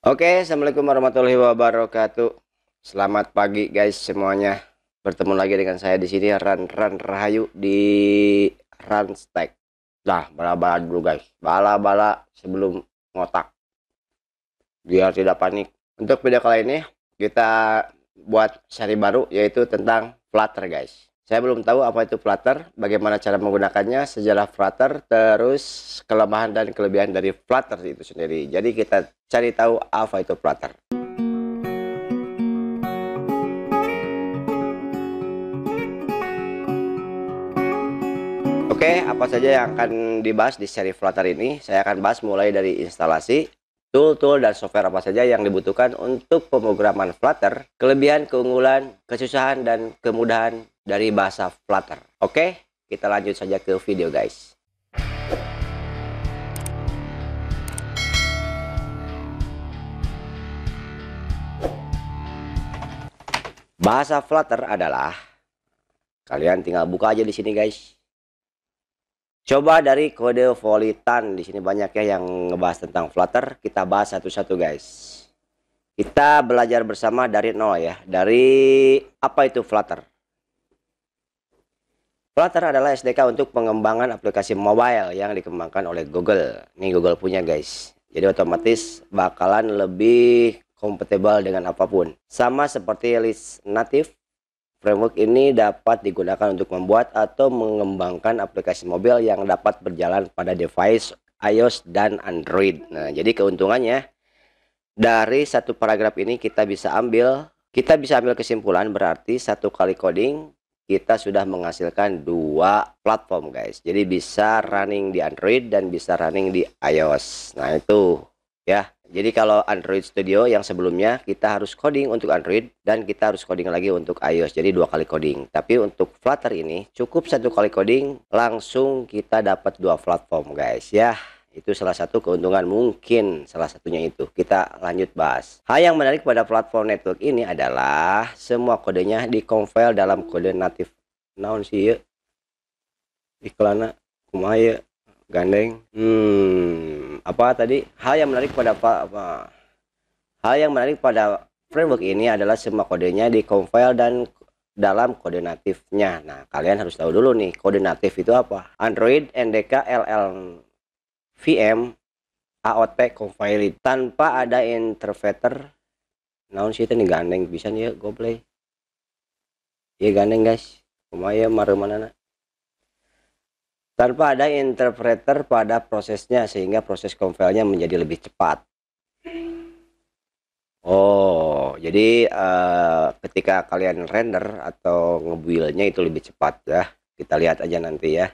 Oke, assalamualaikum warahmatullahi wabarakatuh. Selamat pagi guys semuanya. Bertemu lagi dengan saya di sini Ran Rahayu di Ranstack. Nah, bala-bala dulu guys. Bala-bala sebelum ngotak biar tidak panik. Untuk video kali ini kita buat seri baru yaitu tentang Flutter guys. Saya belum tahu apa itu Flutter, bagaimana cara menggunakannya, sejarah Flutter, terus kelemahan dan kelebihan dari Flutter itu sendiri. Jadi kita cari tahu apa itu Flutter. Oke, apa saja yang akan dibahas di seri Flutter ini? Saya akan bahas mulai dari instalasi, tool-tool dan software apa saja yang dibutuhkan untuk pemrograman Flutter, kelebihan, keunggulan, kesusahan, dan kemudahan dari bahasa Flutter. Oke, kita lanjut saja ke video guys. Bahasa Flutter adalah, kalian tinggal buka aja di sini guys. Coba dari kode Volitan, di sini banyak ya yang ngebahas tentang Flutter. Kita bahas satu-satu guys. Kita belajar bersama dari nol ya. Dari apa itu Flutter? Flutter adalah SDK untuk pengembangan aplikasi mobile yang dikembangkan oleh Google. Ini Google punya guys. Jadi otomatis bakalan lebih kompatibel dengan apapun. Sama seperti Release Native. Framework ini dapat digunakan untuk membuat atau mengembangkan aplikasi mobil yang dapat berjalan pada device iOS dan Android. Nah, jadi keuntungannya dari satu paragraf ini kita bisa ambil kesimpulan, berarti satu kali coding kita sudah menghasilkan dua platform guys. Jadi bisa running di Android dan bisa running di iOS. Nah, itu ya. Jadi kalau Android Studio yang sebelumnya kita harus coding untuk Android dan kita harus coding lagi untuk iOS. Jadi dua kali coding. Tapi untuk Flutter ini cukup satu kali coding langsung kita dapat dua platform guys ya. Itu salah satu keuntungan, mungkin salah satunya itu. Kita lanjut bahas. Hal yang menarik pada platform network ini adalah semua kodenya di-compile dalam kode native. Naon sih ya? Iklana kumaha ya? Gandeng. Apa tadi? Hal yang menarik pada framework ini adalah semua kodenya di-compile dan dalam kode natifnya. Nah, kalian harus tahu dulu nih, kode natif itu apa? Android NDK LLVM AOT compiled tanpa ada interpreter. Naon sih teh gandeng bisa nih ya goblay. Iya gandeng guys. Kumaha mareumanana. Tanpa ada interpreter pada prosesnya sehingga proses compile-nya menjadi lebih cepat. Oh, jadi ketika kalian render atau ngebuildnya itu lebih cepat ya. Kita lihat aja nanti ya.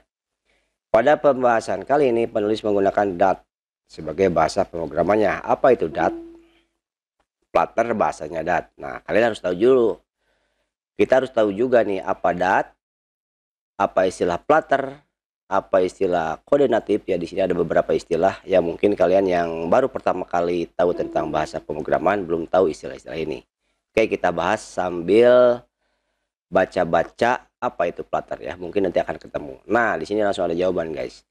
Pada pembahasan kali ini penulis menggunakan Dart sebagai bahasa pemrogramannya. Apa itu Dart? Flutter bahasanya Dart. Nah, kalian harus tahu dulu. Kita harus tahu juga nih apa Dart, apa istilah Flutter, apa istilah kode natif ya. Di sini ada beberapa istilah yang mungkin kalian yang baru pertama kali tahu tentang bahasa pemrograman belum tahu istilah-istilah ini. Oke, kita bahas sambil baca-baca apa itu Flutter ya. Mungkin nanti akan ketemu. Nah, di sini langsung ada jawaban guys.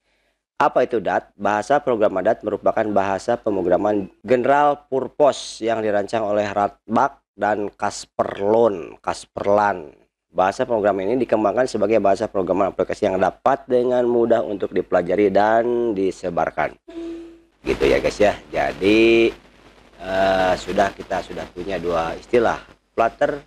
Apa itu Dart? Bahasa pemrograman Dart merupakan bahasa pemrograman general purpose yang dirancang oleh Rathbard dan Kasperlan. Bahasa pemrograman ini dikembangkan sebagai bahasa pemrograman aplikasi yang dapat dengan mudah untuk dipelajari dan disebarkan. Gitu ya guys ya. Jadi kita sudah punya dua istilah. Flutter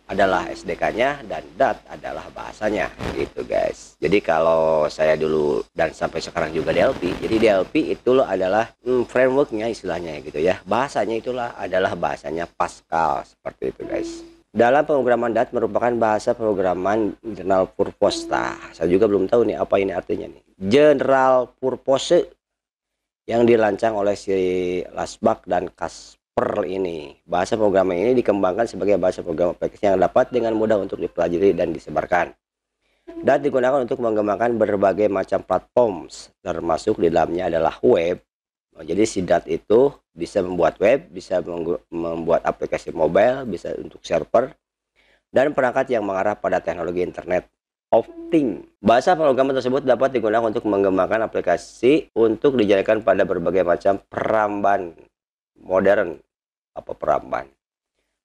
adalah SDK-nya dan Dart adalah bahasanya gitu guys. Jadi kalau saya dulu dan sampai sekarang juga DLP, jadi DLP itu adalah frameworknya istilahnya gitu ya. Bahasanya itulah adalah bahasanya Pascal seperti itu guys. Dalam pemrograman Dart merupakan bahasa pemrograman general purpose. Nah, saya juga belum tahu nih apa ini artinya nih. General purpose yang dirancang oleh si Lasbach dan Kasper ini. Bahasa pemrograman ini dikembangkan sebagai bahasa pemrograman aplikasi yang dapat dengan mudah untuk dipelajari dan disebarkan. Dart digunakan untuk mengembangkan berbagai macam platform, termasuk di dalamnya adalah web. Jadi si Dart itu bisa membuat web, bisa membuat aplikasi mobile, bisa untuk server, dan perangkat yang mengarah pada teknologi internet of things. Bahasa pemrograman tersebut dapat digunakan untuk mengembangkan aplikasi untuk dijalankan pada berbagai macam peramban modern peramban.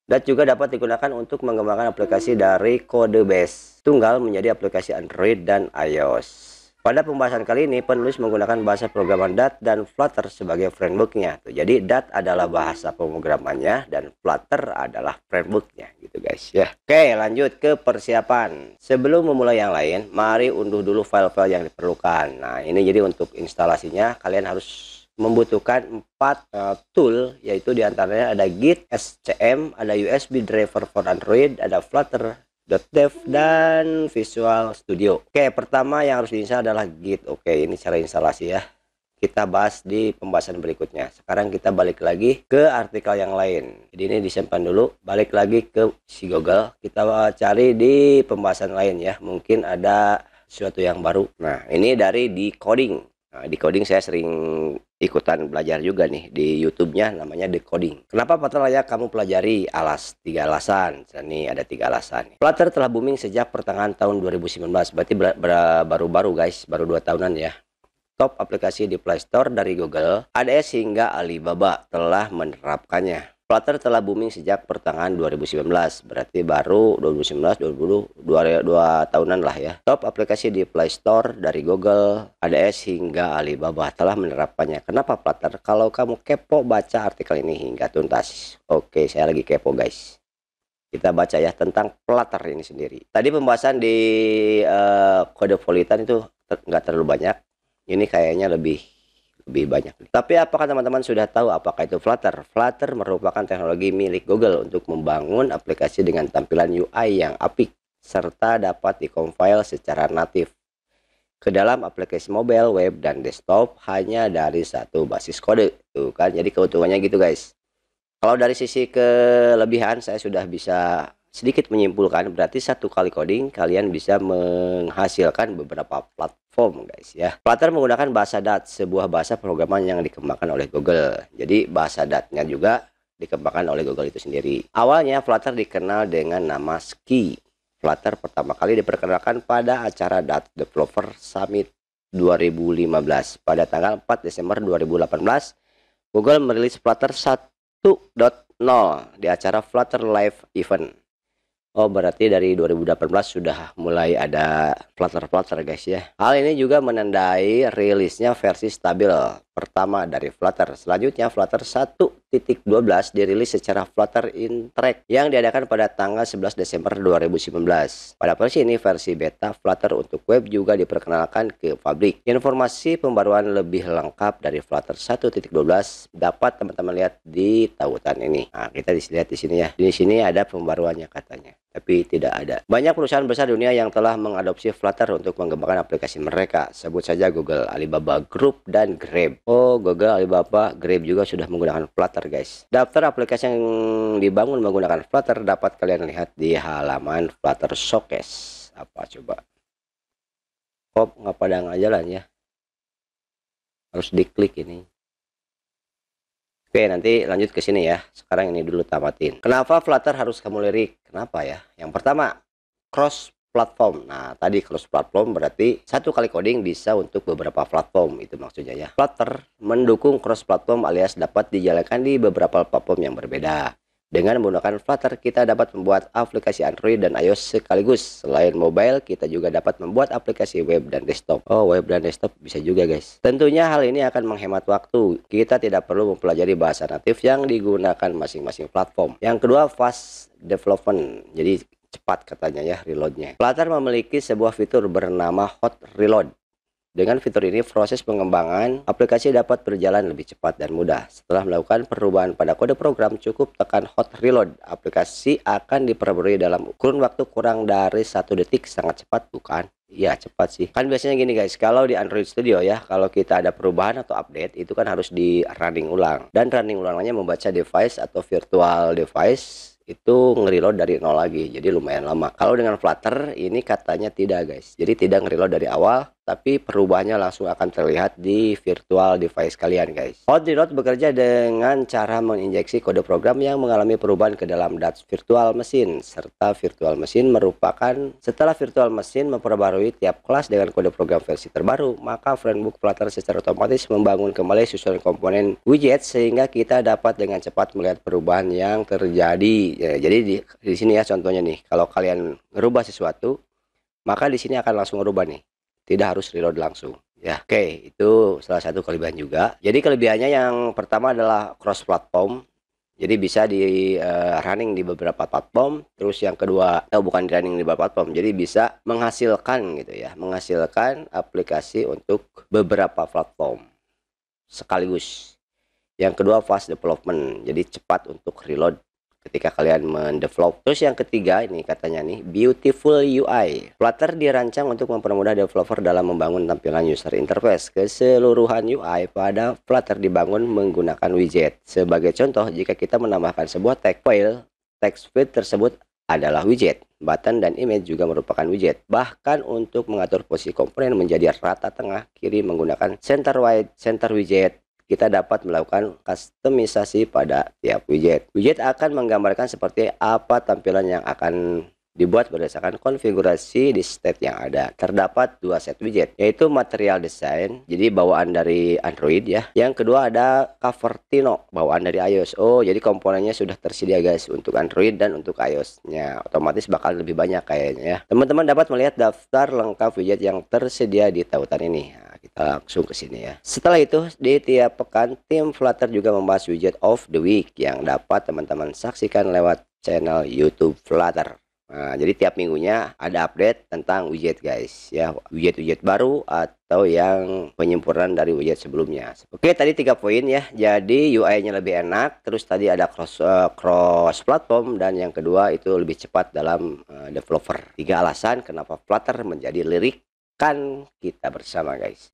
Dan juga dapat digunakan untuk mengembangkan aplikasi dari kode base tunggal menjadi aplikasi Android dan iOS. Pada pembahasan kali ini, penulis menggunakan bahasa pemrograman Dart dan Flutter sebagai frameworknya. Jadi Dart adalah bahasa pemrogramannya dan Flutter adalah frameworknya, gitu guys ya. Oke, lanjut ke persiapan. Sebelum memulai yang lain, mari unduh dulu file-file yang diperlukan. Nah, ini jadi untuk instalasinya kalian harus membutuhkan 4 tool, yaitu diantaranya ada Git, SCM, ada USB driver for Android, ada Flutter .dev dan Visual Studio. Oke, pertama yang harus diinstal adalah Git. Oke, ini cara instalasi ya. Kita bahas di pembahasan berikutnya. Sekarang kita balik lagi ke artikel yang lain. Jadi ini disimpan dulu, balik lagi ke si Google. Kita cari di pembahasan lain ya. Mungkin ada sesuatu yang baru. Nah, ini dari Decoding. Nah, Decoding saya sering ikutan belajar juga nih di YouTube-nya, namanya Decoding. Kenapa Flutter layak kamu pelajari? 3 alasan. Ini ada 3 alasan. Flutter telah booming sejak pertengahan tahun 2019. Berarti baru-baru guys, baru 2 tahunan ya. Top aplikasi di Play Store dari Google, AWS hingga Alibaba telah menerapkannya. Flutter telah booming sejak pertengahan 2019, berarti baru 2019, 2020, 2 tahunan lah ya. Top aplikasi di Play Store dari Google, AWS hingga Alibaba telah menerapkannya. Kenapa Flutter? Kalau kamu kepo, baca artikel ini hingga tuntas. Oke, saya lagi kepo guys. Kita baca ya tentang Flutter ini sendiri. Tadi pembahasan di Cosmopolitan itu nggak terlalu banyak. Ini kayaknya lebih banyak. Tapi apakah teman-teman sudah tahu apakah itu Flutter? Flutter merupakan teknologi milik Google untuk membangun aplikasi dengan tampilan UI yang apik serta dapat dikompil secara natif ke dalam aplikasi mobile, web, dan desktop hanya dari satu basis kode. Tuh kan, jadi keuntungannya gitu guys. Kalau dari sisi kelebihan saya sudah bisa sedikit menyimpulkan, berarti 1 kali coding kalian bisa menghasilkan beberapa platform guys ya. Flutter menggunakan bahasa Dart, sebuah bahasa pemrograman yang dikembangkan oleh Google. Jadi bahasa Dart-nya juga dikembangkan oleh Google itu sendiri. Awalnya Flutter dikenal dengan nama Ski. Flutter pertama kali diperkenalkan pada acara Dart Developer Summit 2015. Pada tanggal 4 Desember 2018, Google merilis Flutter 1.0 di acara Flutter Live Event. Oh, berarti dari 2018 sudah mulai ada Flutter guys ya. Hal ini juga menandai rilisnya versi stabil pertama dari Flutter. Selanjutnya Flutter 1.12 dirilis secara Flutter Interact yang diadakan pada tanggal 11 Desember 2019. Pada versi ini, versi beta Flutter untuk web juga diperkenalkan ke publik. Informasi pembaruan lebih lengkap dari Flutter 1.12 dapat teman-teman lihat di tautan ini. Nah, kita lihat di sini ya. Di sini ada pembaruannya katanya, tapi tidak ada. Banyak perusahaan besar dunia yang telah mengadopsi Flutter untuk mengembangkan aplikasi mereka. Sebut saja Google, Alibaba Group, dan Grab. Oh, Google, Alibaba, Grab juga sudah menggunakan Flutter guys. Daftar aplikasi yang dibangun menggunakan Flutter dapat kalian lihat di halaman Flutter Showcase. Apa coba? Kok nggak pada nggak jalan ya? Harus diklik ini. Oke, nanti lanjut ke sini ya. Sekarang ini dulu tamatin. Kenapa Flutter harus kamu lirik? Kenapa ya? Yang pertama, cross platform. Nah, tadi cross platform berarti 1 kali coding bisa untuk beberapa platform, itu maksudnya ya. Flutter mendukung cross platform alias dapat dijalankan di beberapa platform yang berbeda. Dengan menggunakan Flutter, kita dapat membuat aplikasi Android dan iOS sekaligus. Selain mobile, kita juga dapat membuat aplikasi web dan desktop. Oh, web dan desktop bisa juga guys. Tentunya hal ini akan menghemat waktu. Kita tidak perlu mempelajari bahasa natif yang digunakan masing-masing platform. Yang kedua, fast development. Jadi cepat katanya ya reloadnya. Flutter memiliki sebuah fitur bernama Hot Reload. Dengan fitur ini, proses pengembangan aplikasi dapat berjalan lebih cepat dan mudah. Setelah melakukan perubahan pada kode program, cukup tekan Hot Reload. Aplikasi akan diperbarui dalam kurun waktu kurang dari 1 detik. Sangat cepat bukan? Iya, cepat sih. Kan biasanya gini guys, kalau di Android Studio ya, kalau kita ada perubahan atau update, itu kan harus di running ulang. Dan running ulangnya membaca device atau virtual device itu nge-reload dari nol lagi, jadi lumayan lama. Kalau dengan Flutter ini katanya tidak guys, jadi tidak nge-reload dari awal, tapi perubahannya langsung akan terlihat di virtual device kalian guys. Hot Reload bekerja dengan cara menginjeksi kode program yang mengalami perubahan ke dalam data virtual mesin, serta virtual mesin merupakan setelah virtual mesin memperbarui tiap kelas dengan kode program versi terbaru, maka Framework Flutter secara otomatis membangun kembali susunan komponen widget sehingga kita dapat dengan cepat melihat perubahan yang terjadi. Ya, jadi di sini ya contohnya nih, kalau kalian ngerubah sesuatu, maka di sini akan langsung ngerubah nih, tidak harus reload langsung ya. Oke, itu salah satu kelebihan juga. Jadi kelebihannya yang pertama adalah cross platform, jadi bisa di running di beberapa platform. Terus yang kedua, bukan running di beberapa platform, jadi bisa menghasilkan gitu ya, menghasilkan aplikasi untuk beberapa platform sekaligus. Yang kedua, fast development, jadi cepat untuk reload ketika kalian mendevelop. Terus yang ketiga ini katanya nih, beautiful UI. Flutter dirancang untuk mempermudah developer dalam membangun tampilan user interface. Keseluruhan UI pada Flutter dibangun menggunakan widget. Sebagai contoh, jika kita menambahkan sebuah tag file, text field tersebut adalah widget. Button dan image juga merupakan widget. Bahkan untuk mengatur posisi komponen menjadi rata tengah kiri menggunakan center widget, kita dapat melakukan kustomisasi pada tiap widget. Widget akan menggambarkan seperti apa tampilan yang akan dibuat berdasarkan konfigurasi di state yang ada. Terdapat dua set widget, yaitu material design, jadi bawaan dari Android ya. Yang kedua ada Cupertino, bawaan dari iOS. Oh, jadi komponennya sudah tersedia guys untuk Android dan untuk iOS-nya. Otomatis bakal lebih banyak kayaknya ya. Teman-teman dapat melihat daftar lengkap widget yang tersedia di tautan ini. Kita langsung ke sini ya. Setelah itu, di tiap pekan tim Flutter juga membahas widget of the week yang dapat teman-teman saksikan lewat channel YouTube Flutter. Nah, jadi tiap minggunya ada update tentang widget guys ya, widget-widget baru atau yang penyempurnaan dari widget sebelumnya. Oke, tadi 3 poin ya. Jadi UI-nya lebih enak, terus tadi ada cross platform, dan yang kedua itu lebih cepat dalam developer. 3 alasan kenapa Flutter menjadi lirik kan kita bersama guys.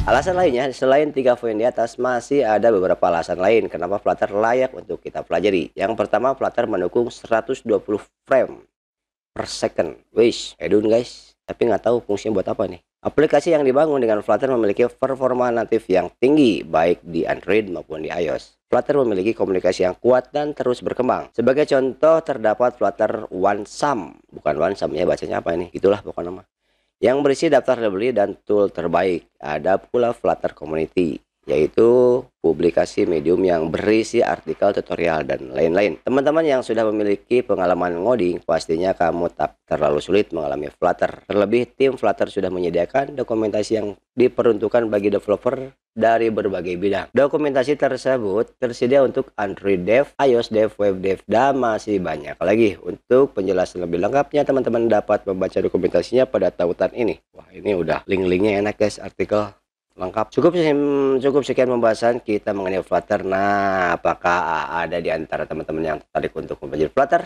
Alasan lainnya selain 3 poin di atas, masih ada beberapa alasan lain kenapa Flutter layak untuk kita pelajari. Yang pertama, Flutter mendukung 120 frame per second. Wish, edun guys, tapi nggak tahu fungsinya buat apa nih. Aplikasi yang dibangun dengan Flutter memiliki performa natif yang tinggi baik di Android maupun di iOS. Flutter memiliki komunikasi yang kuat dan terus berkembang. Sebagai contoh, terdapat Flutter OneSum, bukan OneSum ya, bacanya apa ini? Itulah pokoknya nama. Yang berisi daftar library dan tool terbaik. Ada pula Flutter Community, yaitu publikasi medium yang berisi artikel, tutorial, dan lain-lain. Teman-teman yang sudah memiliki pengalaman ngoding, pastinya kamu tak terlalu sulit mengalami Flutter. Terlebih, tim Flutter sudah menyediakan dokumentasi yang diperuntukkan bagi developer dari berbagai bidang. Dokumentasi tersebut tersedia untuk Android Dev, iOS Dev, Web Dev, dan masih banyak lagi. Untuk penjelasan lebih lengkapnya, teman-teman dapat membaca dokumentasinya pada tautan ini. Wah, ini udah link-linknya enak guys, artikel lengkap. Cukup sekian pembahasan kita mengenai Flutter. Nah, apakah ada di antara teman-teman yang tertarik untuk mempelajari Flutter?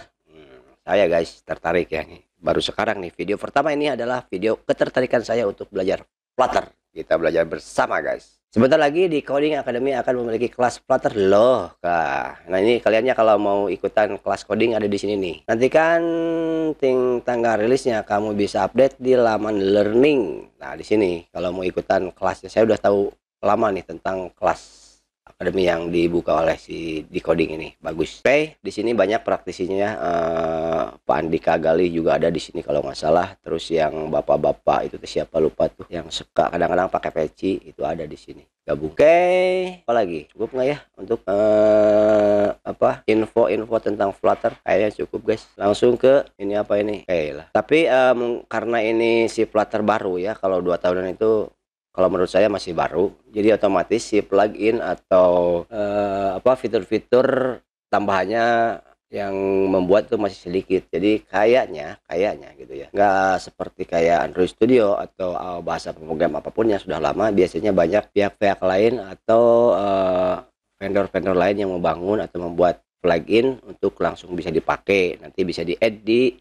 Saya guys tertarik ya nih. Baru sekarang nih, video pertama ini adalah video ketertarikan saya untuk belajar Flutter. Kita belajar bersama guys. Sebentar lagi di Coding Academy akan memiliki kelas Flutter loh, Kak. Nah, ini kaliannya kalau mau ikutan kelas coding ada di sini nih. Nantikan tanggal rilisnya, kamu bisa update di laman learning. Nah, di sini kalau mau ikutan kelasnya, saya udah tahu lama nih tentang kelas akademi yang dibuka oleh si di coding ini. Bagus. Oke, di sini banyak praktisinya. Pak Andika Gali juga ada di sini kalau nggak salah. Terus yang bapak-bapak itu siapa lupa tuh, yang suka kadang-kadang pakai peci, itu ada di sini. Gabung. Oke, apa lagi? Cukup nggak ya untuk info-info tentang Flutter? Kayaknya cukup guys. Langsung ke ini apa ini? Oke lah. Tapi karena ini si Flutter baru ya, kalau 2 tahunan itu kalau menurut saya masih baru, jadi otomatis si plugin atau fitur-fitur tambahannya yang membuat itu masih sedikit. Jadi kayaknya gitu ya, nggak seperti kayak Android Studio atau bahasa pemrogram apapun yang sudah lama. Biasanya banyak pihak-pihak lain atau vendor-vendor lain yang membangun atau membuat plugin untuk langsung bisa dipakai, nanti bisa di-add di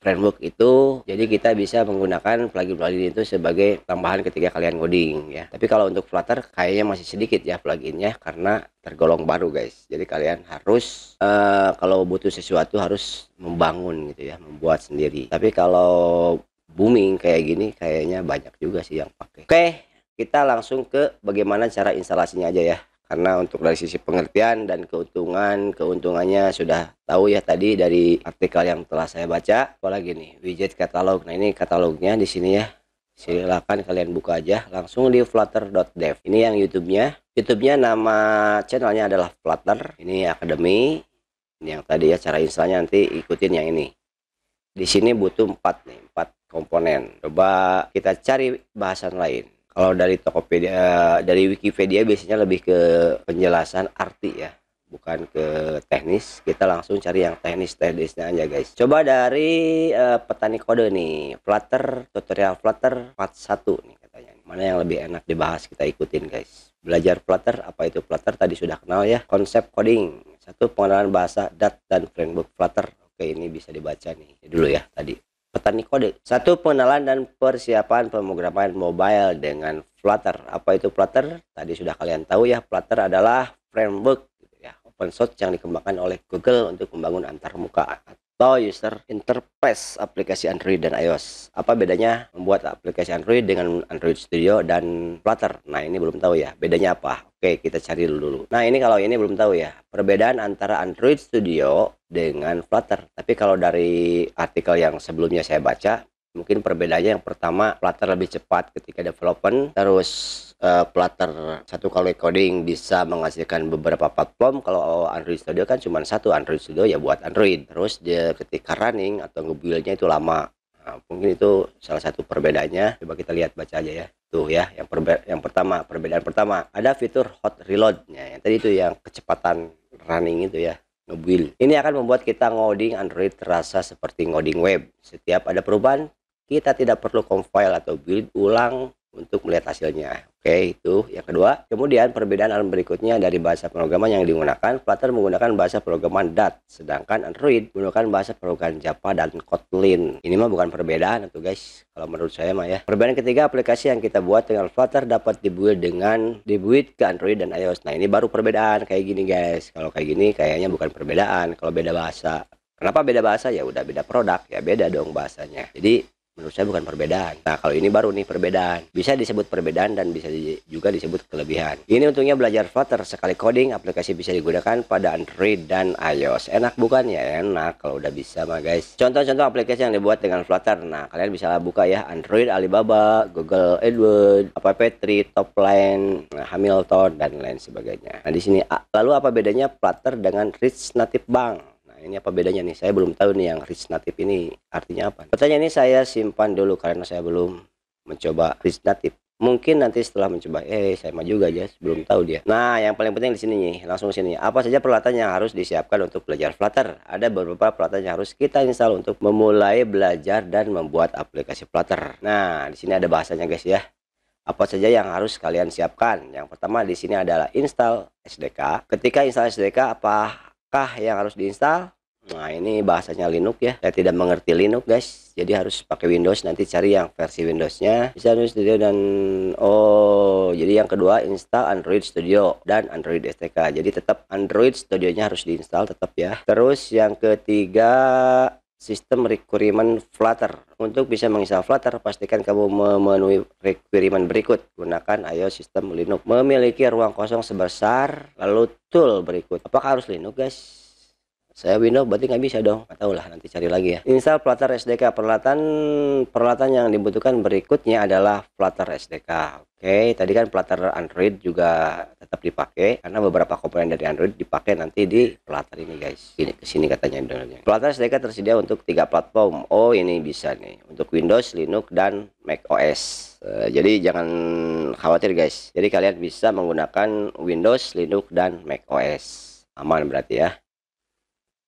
framework itu. Jadi kita bisa menggunakan plugin-plugin itu sebagai tambahan ketika kalian ngoding ya. Tapi kalau untuk Flutter kayaknya masih sedikit ya pluginnya karena tergolong baru guys. Jadi kalian harus kalau butuh sesuatu harus membangun gitu ya, membuat sendiri. Tapi kalau booming kayak gini kayaknya banyak juga sih yang pakai. Oke, kita langsung ke bagaimana cara instalasinya aja ya. Karena untuk dari sisi pengertian dan keuntungannya sudah tahu ya tadi dari artikel yang telah saya baca. Apalagi nih widget katalog. Nah ini katalognya di sini ya. Silakan kalian buka aja langsung di flutter.dev. Ini yang YouTube-nya nama channelnya adalah Flutter. Ini Academy. Ini yang tadi ya cara installnya, nanti ikutin yang ini. Di sini butuh 4 komponen. Coba kita cari bahasan lain. Kalau dari Tokopedia, dari Wikipedia biasanya lebih ke penjelasan arti ya, bukan ke teknis. Kita langsung cari yang teknisnya aja guys. Coba dari petani kode nih, Flutter, tutorial Flutter part 1 nih katanya. Mana yang lebih enak dibahas, kita ikutin guys. Belajar Flutter, apa itu Flutter tadi sudah kenal ya. Konsep coding, 1 pengenalan bahasa dat dan framework Flutter. Oke, ini bisa dibaca nih dulu ya tadi. Petani kode, 1 pengenalan dan persiapan pemrograman mobile dengan Flutter. Apa itu Flutter? Tadi sudah kalian tahu ya, Flutter adalah framework gitu ya, open source yang dikembangkan oleh Google untuk membangun antarmuka atau user interface aplikasi Android dan iOS. Apa bedanya membuat aplikasi Android dengan Android Studio dan Flutter? Nah ini belum tahu ya, bedanya apa? Oke, kita cari dulu. Nah ini kalau ini belum tahu ya, perbedaan antara Android Studio dengan Flutter. Tapi kalau dari artikel yang sebelumnya saya baca, mungkin perbedaannya yang pertama, Flutter lebih cepat ketika development. Terus Flutter 1 kali coding bisa menghasilkan beberapa platform. Kalau Android Studio kan cuma 1 Android Studio ya buat Android. Terus dia ketika running atau ngebuildnya itu lama. Nah, mungkin itu salah satu perbedaannya. Coba kita lihat, baca aja ya. Tuh ya, yang pertama, perbedaan pertama ada fitur hot reload-nya. Yang tadi itu yang kecepatan running itu ya, ngebuild. Ini akan membuat kita ngoding Android terasa seperti ngoding web. Setiap ada perubahan, kita tidak perlu compile atau build ulang untuk melihat hasilnya. Oke, itu yang kedua. Kemudian perbedaan berikutnya dari bahasa pemrograman yang digunakan. Flutter menggunakan bahasa pemrograman Dart, sedangkan Android menggunakan bahasa pemrograman Java dan Kotlin. Ini mah bukan perbedaan tuh guys, kalau menurut saya mah ya. Perbedaan ketiga, aplikasi yang kita buat dengan Flutter dapat dibuat ke Android dan iOS. Nah ini baru perbedaan kayak gini guys. Kalau kayak gini kayaknya bukan perbedaan. Kalau beda bahasa, kenapa beda bahasa? Ya udah beda produk ya, beda dong bahasanya. Jadi menurut saya bukan perbedaan. Nah kalau ini baru nih perbedaan. Bisa disebut perbedaan dan bisa juga disebut kelebihan. Ini untungnya belajar Flutter. Sekali coding, aplikasi bisa digunakan pada Android dan iOS. Enak bukan? Ya enak kalau udah bisa mah guys. Contoh-contoh aplikasi yang dibuat dengan Flutter. Nah kalian bisa buka ya, Android Alibaba, Google AdWords, App3, Topline, Hamilton dan lain sebagainya. Nah di sini lalu apa bedanya Flutter dengan Rich Native Bank? Ini apa bedanya nih? Saya belum tahu nih yang Rich Native ini artinya apa. Pertanyaan ini saya simpan dulu karena saya belum mencoba Rich Native. Mungkin nanti setelah mencoba, saya mah juga aja belum tahu dia. Nah, yang paling penting di sini nih, langsung ke sini. Apa saja peralatan yang harus disiapkan untuk belajar Flutter? Ada beberapa peralatan yang harus kita install untuk memulai belajar dan membuat aplikasi Flutter. Nah, di sini ada bahasanya guys ya. Apa saja yang harus kalian siapkan? Yang pertama di sini adalah install SDK. Ketika install SDK, apakah yang harus diinstal? Nah ini bahasanya Linux ya, saya tidak mengerti Linux guys, jadi harus pakai Windows. Nanti cari yang versi Windowsnya, bisa Android Studio dan jadi yang kedua install Android Studio dan Android SDK. Jadi tetap Android Studionya harus diinstal tetap ya. Terus yang ketiga, sistem requirement Flutter. Untuk bisa menginstal Flutter, pastikan kamu memenuhi requirement berikut. Gunakan iOS sistem Linux. Memiliki ruang kosong sebesar, lalu tool berikut. Apakah harus Linux guys? Saya Windows berarti nggak bisa dong. Nggak tahu lah, nanti cari lagi ya. Install Flutter SDK. Peralatan yang dibutuhkan berikutnya adalah Flutter SDK. Oke, tadi kan Flutter Android juga tetap dipakai karena beberapa komponen dari Android dipakai nanti di Flutter ini guys. Ini kesini katanya downloadnya. Flutter SDK tersedia untuk 3 platform. Oh ini bisa nih untuk Windows, Linux dan Mac OS. Jadi jangan khawatir guys. Jadi kalian bisa menggunakan Windows, Linux dan Mac OS. Aman berarti ya.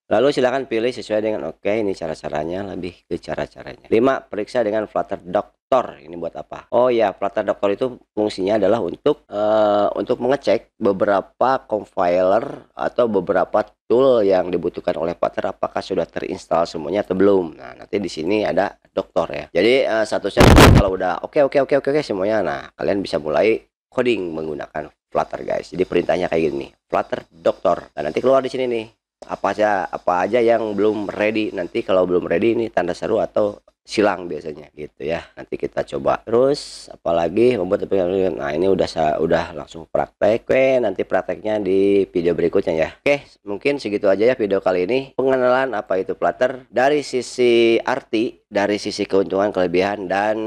Lalu silakan pilih sesuai dengan oke, ini cara-caranya, lebih ke cara-caranya. 5. Periksa dengan Flutter Doctor. Ini buat apa? Oh ya, Flutter Doctor itu fungsinya adalah untuk mengecek beberapa compiler atau beberapa tool yang dibutuhkan oleh Flutter apakah sudah terinstall semuanya atau belum. Nah, nanti di sini ada dokter ya. Jadi satu set kalau udah oke semuanya, nah kalian bisa mulai coding menggunakan Flutter guys. Jadi perintahnya kayak gini, Flutter Doctor. Nah, nanti keluar di sini nih apa aja yang belum ready. Nanti kalau belum ready ini tanda seru atau silang biasanya gitu ya. Nanti kita coba. Terus apalagi membuat aplikasi. Nah, ini udah langsung praktek. Oke, nanti prakteknya di video berikutnya ya. Oke, mungkin segitu aja ya video kali ini. Pengenalan apa itu Flutter dari sisi arti, dari sisi keuntungan, kelebihan, dan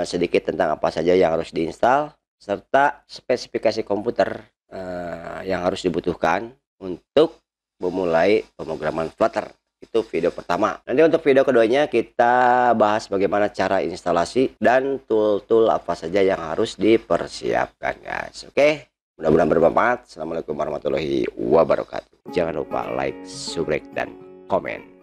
sedikit tentang apa saja yang harus diinstal serta spesifikasi komputer yang harus dibutuhkan untuk memulai pemrograman Flutter. Itu video pertama. Nanti untuk video keduanya kita bahas bagaimana cara instalasi dan tool-tool apa saja yang harus dipersiapkan guys. Oke, mudah-mudahan bermanfaat. Assalamualaikum warahmatullahi wabarakatuh. Jangan lupa like, subscribe, dan komen.